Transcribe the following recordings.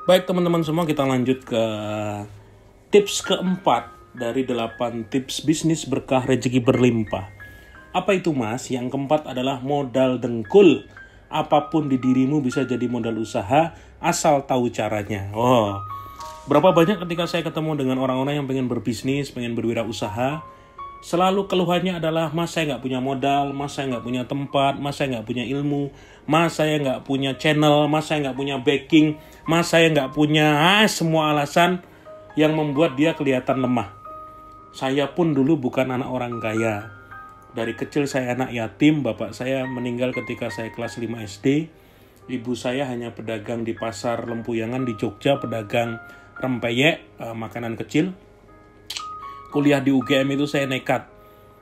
Baik teman-teman semua, kita lanjut ke tips keempat dari 8 tips bisnis berkah rezeki berlimpah. Apa itu mas? Yang keempat adalah modal dengkul. Apapun di dirimu bisa jadi modal usaha asal tahu caranya. Berapa banyak ketika saya ketemu dengan orang-orang yang pengen berbisnis, pengen berwirausaha, selalu keluhannya adalah, mas saya nggak punya modal, mas saya nggak punya tempat, mas saya nggak punya ilmu, mas saya nggak punya channel, mas saya nggak punya backing, mas saya nggak punya semua alasan yang membuat dia kelihatan lemah. Saya pun dulu bukan anak orang kaya. Dari kecil saya anak yatim, bapak saya meninggal ketika saya kelas 5 SD. Ibu saya hanya pedagang di pasar Lempuyangan di Jogja, pedagang rempeyek, makanan kecil. Kuliah di UGM itu saya nekat.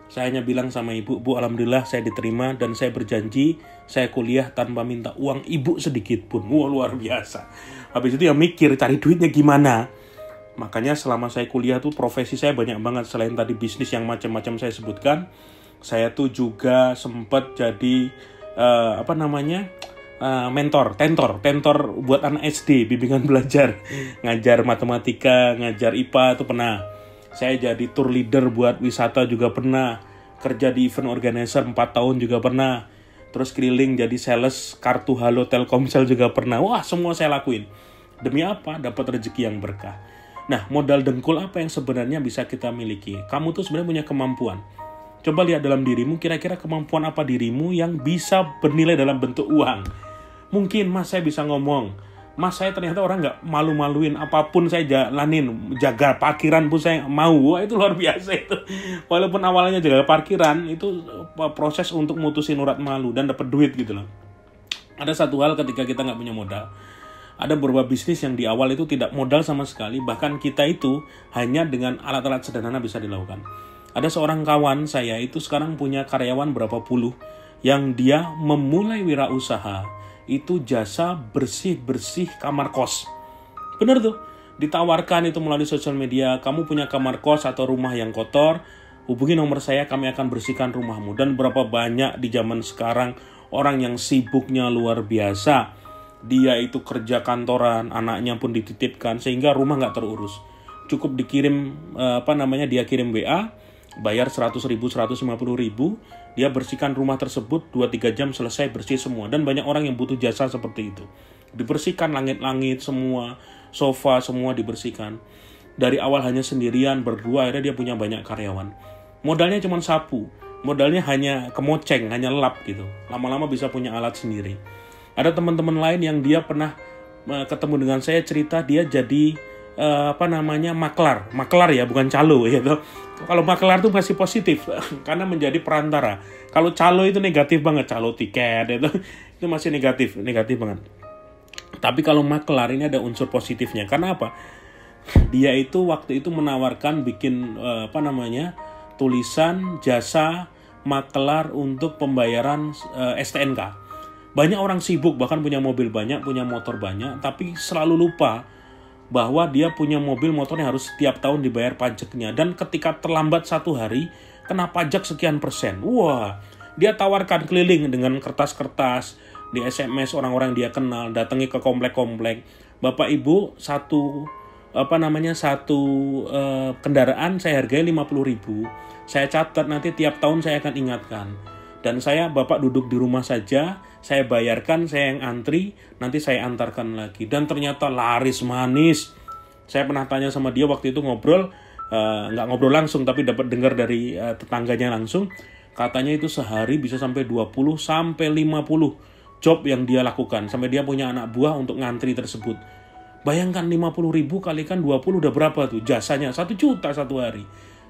Saya hanya bilang sama ibu, bu alhamdulillah saya diterima dan saya berjanji saya kuliah tanpa minta uang ibu sedikit pun. Wah luar biasa. Habis itu ya mikir cari duitnya gimana. Makanya selama saya kuliah tuh profesi saya banyak banget. Selain tadi bisnis yang macam-macam saya sebutkan, saya tuh juga sempat jadi tentor buat anak SD, bimbingan belajar, ngajar matematika, ngajar IPA itu pernah. Saya jadi tour leader buat wisata juga pernah. Kerja di event organizer 4 tahun juga pernah. Terus keliling jadi sales kartu Halo Telkomsel juga pernah. Wah, semua saya lakuin. Demi apa? Dapat rezeki yang berkah. Nah, modal dengkul apa yang sebenarnya bisa kita miliki? Kamu tuh sebenarnya punya kemampuan. Coba lihat dalam dirimu, kira-kira kemampuan apa dirimu yang bisa bernilai dalam bentuk uang. Mungkin, mas saya bisa ngomong. Mas saya ternyata orang nggak malu-maluin, apapun saya jalanin, jaga parkiran pun saya mau. Wah itu luar biasa itu. Walaupun awalnya jaga parkiran, itu proses untuk mutusin urat malu dan dapat duit gitu loh. Ada satu hal ketika kita nggak punya modal. Ada beberapa bisnis yang di awal itu tidak modal sama sekali, bahkan kita itu hanya dengan alat-alat sederhana bisa dilakukan. Ada seorang kawan saya itu sekarang punya karyawan berapa puluh, yang dia memulai wirausaha itu jasa bersih-bersih kamar kos. Bener tuh, ditawarkan itu melalui sosial media, kamu punya kamar kos atau rumah yang kotor, hubungi nomor saya, kami akan bersihkan rumahmu. Dan berapa banyak di zaman sekarang orang yang sibuknya luar biasa. Dia itu kerja kantoran, anaknya pun dititipkan sehingga rumah nggak terurus. Cukup dikirim dia kirim WA, bayar 100.000, 150.000, dia bersihkan rumah tersebut 2-3 jam selesai bersih semua. Dan banyak orang yang butuh jasa seperti itu. Dibersihkan langit-langit semua, sofa semua dibersihkan. Dari awal hanya sendirian, berdua, akhirnya dia punya banyak karyawan. Modalnya cuma sapu, modalnya hanya kemoceng, hanya lap gitu. Lama-lama bisa punya alat sendiri. Ada teman-teman lain yang dia pernah ketemu dengan saya, cerita dia jadi maklar ya, bukan calo ya. Kalau maklar tuh masih positif karena menjadi perantara. Kalau calo itu negatif banget, calo tiket itu masih negatif banget. Tapi kalau maklar ini ada unsur positifnya. Karena apa? Dia itu waktu itu menawarkan bikin tulisan jasa maklar untuk pembayaran STNK. Banyak orang sibuk, bahkan punya mobil banyak, punya motor banyak, tapi selalu lupa bahwa dia punya mobil motornya harus setiap tahun dibayar pajaknya. Dan ketika terlambat 1 hari, kena pajak sekian persen. Wah, dia tawarkan keliling dengan kertas-kertas, di SMS orang-orang dia kenal, datangi ke komplek-komplek. Bapak Ibu, satu kendaraan saya hargai 50.000. Saya catat, nanti tiap tahun saya akan ingatkan. Dan Bapak duduk di rumah saja, saya bayarkan, saya yang antri, nanti saya antarkan lagi. Dan ternyata laris manis. Saya pernah tanya sama dia waktu itu ngobrol, nggak ngobrol langsung, tapi dapat dengar dari tetangganya langsung. Katanya itu sehari bisa sampai 20 sampai 50 job yang dia lakukan. Sampai dia punya anak buah untuk ngantri tersebut. Bayangkan 50.000 kalikan 20 udah berapa tuh jasanya? 1 juta 1 hari.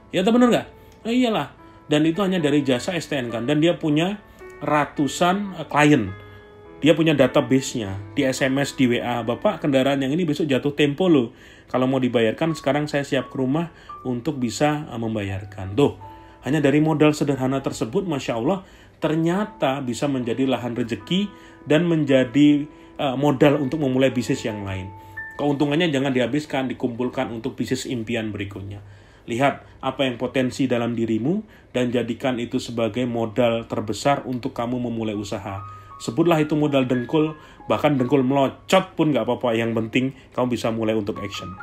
Ya bener nggak? Nah, iyalah. Dan itu hanya dari jasa STNK. Dan dia punya ratusan klien. Dia punya database-nya. Di SMS, di WA. Bapak, kendaraan yang ini besok jatuh tempo loh. Kalau mau dibayarkan, sekarang saya siap ke rumah untuk bisa membayarkan. Tuh, hanya dari modal sederhana tersebut, Masya Allah, ternyata bisa menjadi lahan rezeki dan menjadi modal untuk memulai bisnis yang lain. Keuntungannya jangan dihabiskan, dikumpulkan untuk bisnis impian berikutnya. Lihat apa yang potensi dalam dirimu dan jadikan itu sebagai modal terbesar untuk kamu memulai usaha. Sebutlah itu modal dengkul, bahkan dengkul melocot pun nggak apa-apa. Yang penting kamu bisa mulai untuk action.